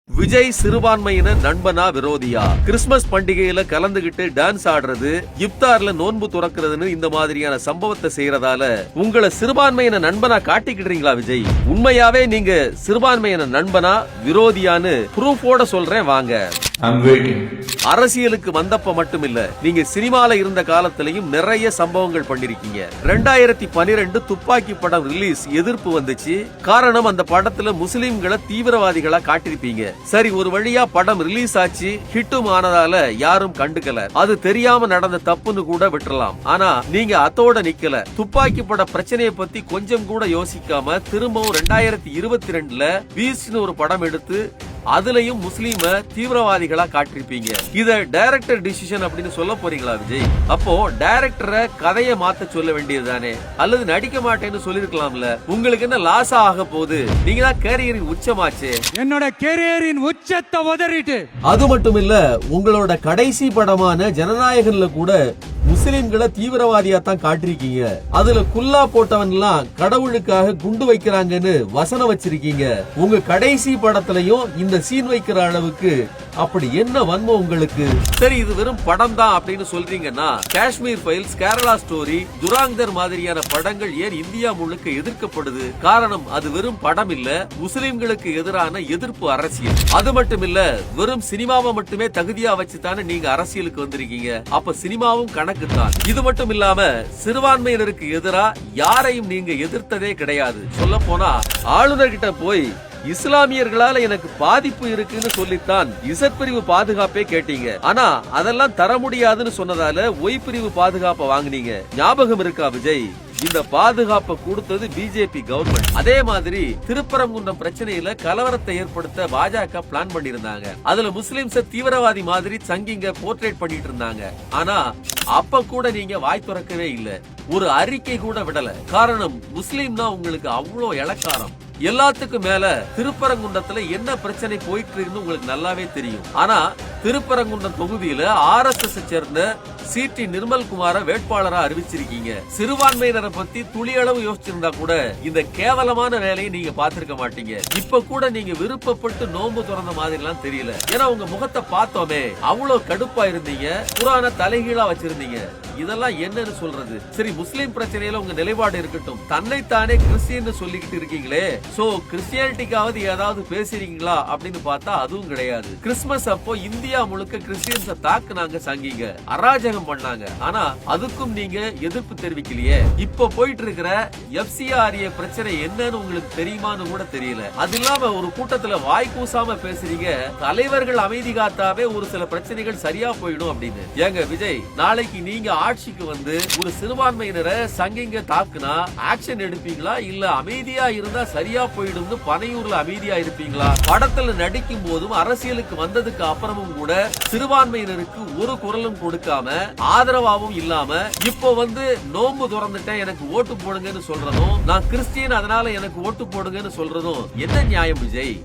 விஜய் சிறுபான்மையினர் நண்பனா விரோதியா? கிறிஸ்துமஸ் பண்டிகையில கலந்துகிட்டு டான்ஸ் ஆடுறது, இப்தார்ல நோன்பு துறக்கிறதுன்னு இந்த மாதிரியான சம்பவத்தை செய்யறதால உங்களை சிறுபான்மையின நண்பனா காட்டிக்கிடுறீங்களா விஜய்? உண்மையாவே நீங்க சிறுபான்மையின நண்பனா விரோதியான்னு ப்ரூஃபோட சொல்றேன் வாங்க. அரசியலுக்கு வந்தப்ப மட்டும் இல்ல, நீங்க சினிமால இருந்த காலத்திலையும் நிறைய சம்பவங்கள் பண்ணிருக்கீங்க. 2012 துப்பாக்கி படம் ரிலீஸ் எதிர்ப்பு வந்துச்சு. காரணம், அந்த படத்துல முஸ்லிம்களை தீவிரவாதிகளா காட்டிருப்பீங்க. சரி, ஒரு வழியா படம் ரிலீஸ் ஆச்சு, ஹிட்டும் ஆனதால யாரும் கண்டுக்கல. அது தெரியாம நடந்த தப்புன்னு கூட விட்டுறலாம். ஆனா நீங்க அதோட நிக்கல. துப்பாக்கி பட பிரச்சனையை பத்தி கொஞ்சம் கூட யோசிக்காம திரும்பவும் 2022ல பீஸ்ட்னு ஒரு படம் எடுத்து அதுலயும் முஸ்லீம தீவிரவாதிகளா காட்டிருப்பீங்க. இத டைரக்டர் டிசிஷன் அப்படின்னு சொல்ல போறீங்களா விஜய்? அப்போ டைரக்டரை கதையை மாத்த சொல்ல வேண்டியதுதானே, அல்லது நடிக்க மாட்டேன்னு சொல்லிருக்கலாம்ல. உங்களுக்கு என்ன லாஸா ஆக போகுது? நீங்க தான் கேரியரின் உச்சமாச்சு. என்னோட கேரியரின் உச்சத்தை உதறிட்டு. அது மட்டும் இல்ல, உங்களோட கடைசி படமான ஜனநாயகன்ல கூட முஸ்லிம்களை தீவிரவாதியா தான் காட்டிருக்கீங்க. அதுல குல்லா போட்டவன் எல்லாம் கடவுளுக்காக குண்டு வைக்கிறாங்கன்னு வசனம் வச்சிருக்கீங்க. உங்க கடைசி படத்திலையும் இந்த சீன் வைக்கிற அளவுக்கு அப்படி என்ன வன்மம் உங்களுக்கு? சரி, இது வெறும் படம் தான் அப்படின்னு சொல்றீங்கன்னா, காஷ்மீர் ஃபைல்ஸ், கேரளா ஸ்டோரி, துராங்கர் மாதிரியான படங்கள் ஏன் இந்தியா முழுக்க எதிர்க்கப்படுது? காரணம், அது வெறும் படம் இல்ல, முஸ்லிம்களுக்கு எதிரான எதிர்ப்பு அரசியல். அது மட்டும் இல்ல, வெறும் சினிமாவை மட்டுமே தகுதியா வச்சுதானே நீங்க அரசியலுக்கு வந்திருக்கீங்க. அப்ப சினிமாவும் கணக்கு தான். இது மட்டும் இல்லாம சிறுபான்மையினருக்கு எதிரா யாரையும் நீங்க எதிர்த்ததே கிடையாது. சொல்ல போனா ஆளுநர்கிட்ட போய் இஸ்லாமியர்களால எனக்கு பாதிப்பு இருக்குன்னு சொல்லித்தான் இசட் பிரிவு பாதுகாப்பே கேட்டீங்க. ஆனா அதெல்லாம் தர முடியாதுன்னு சொன்னதால ஒய் பிரிவு பாதுகாப்பை வாங்குனீங்க. ஞாபகம் இருக்கா விஜய்? இந்த பாதுகாப்பை கொடுத்தது பிஜேபி கவர்மெண்ட். அதே மாதிரி திருப்பரங்குன்றம் பிரச்சனையில கலவரத்தை ஏற்படுத்த பாஜக பிளான் பண்ணிருந்தாங்க. அதுல முஸ்லிம்ஸ தீவிரவாதி மாதிரி சங்கிங்க போர்ட்ரேட் பண்ணிட்டு இருந்தாங்க. ஆனா அப்ப கூட நீங்க வாய் திறக்கவே இல்ல, ஒரு அறிக்கை கூட விடல. காரணம், முஸ்லிம்னா உங்களுக்கு அவ்வளவு இளக்காரம். எல்லாத்துக்கும் மேல திருப்பரங்குன்றத்துல என்ன பிரச்சனை போயிட்டு இருக்குன்னு உங்களுக்கு நல்லாவே தெரியும். ஆனா திருப்பரங்குன்றம் தொகுதியில RSS சேர்ந்த சிடி நிர்மல்குமார வேட்பாளரா அறிவிச்சிருக்கீங்க. சிறுபான்மையினரை பத்தி துளி அளவு யோசிச்சிருந்தா கூட இந்த கேவலமான வேலையை நீங்க பாத்திருக்க மாட்டீங்க. இப்ப கூட நீங்க விருப்பப்பட்டு நோன்பு திறந்த மாதிரி எல்லாம் தெரியல. ஏன்னா உங்க முகத்தை பார்த்தோமே அவ்வளவு கடுப்பா இருந்தீங்க, புராண தலைகீழா வச்சிருந்தீங்க. இதெல்லாம் என்னன்னு சொல்றது? சரி, முஸ்லிம் பிரச்சனையில உங்க நிலைப்பாடு இருக்கட்டும். தன்னைத்தானே கிறிஸ்டியன் சொல்லிக்கிட்டு இருக்கீங்களே, சோ கிறிஸ்டியானிட்டிக்காவது ஏதாவது பேசுறீங்களா அப்படின்னு பார்த்தா அதுவும் கிடையாது. கிறிஸ்துமஸ் அப்போ இந்தியா முழுக்க கிறிஸ்டியன்ஸ தாக்குனாங்க, சங்கிங்க அராஜகம் பண்ணாங்க. ஆனா அதுக்கும் நீங்க எதிர்ப்பு தெரிவிக்கலையே. இப்ப போயிட்டு இருக்கிற FCRA பிரச்சனை என்னன்னு உங்களுக்கு தெரியுமான்னு கூட தெரியல. அது இல்லாம ஒரு கூட்டத்துல வாய் கூசாம பேசுறீங்க, தலைவர்கள் அமைதி காத்தாவே ஒரு சில பிரச்சனைகள் சரியா போயிடும் அப்படின்னு. ஏங்க விஜய், நாளைக்கு நீங்க ஆட்சிக்கு வந்து ஒரு சிறுபான்மையினரை சங்கிங்க தாக்குனா ஆக்ஷன் எடுப்பீங்களா, இல்ல அமைதியா இருந்தா சரியா போயிடும் பனையூர்ல அமைதியா இருப்பீங்களா? படத்துல நடிக்கும் போதும் அரசியலுக்கு வந்ததுக்கு அப்புறமும் கூட சிறுபான்மையினருக்கு ஒரு குரலும் கொடுக்காம ஆதரவாவும் இல்லாம இப்போ வந்து நோன்பு திறந்துட்டேன் எனக்கு ஓட்டு போடுங்கன்னு சொல்றதும், நான் கிறிஸ்டியன் அதனால எனக்கு ஓட்டு போடுங்கன்னு சொல்றதும் என்ன நியாயம் விஜய்?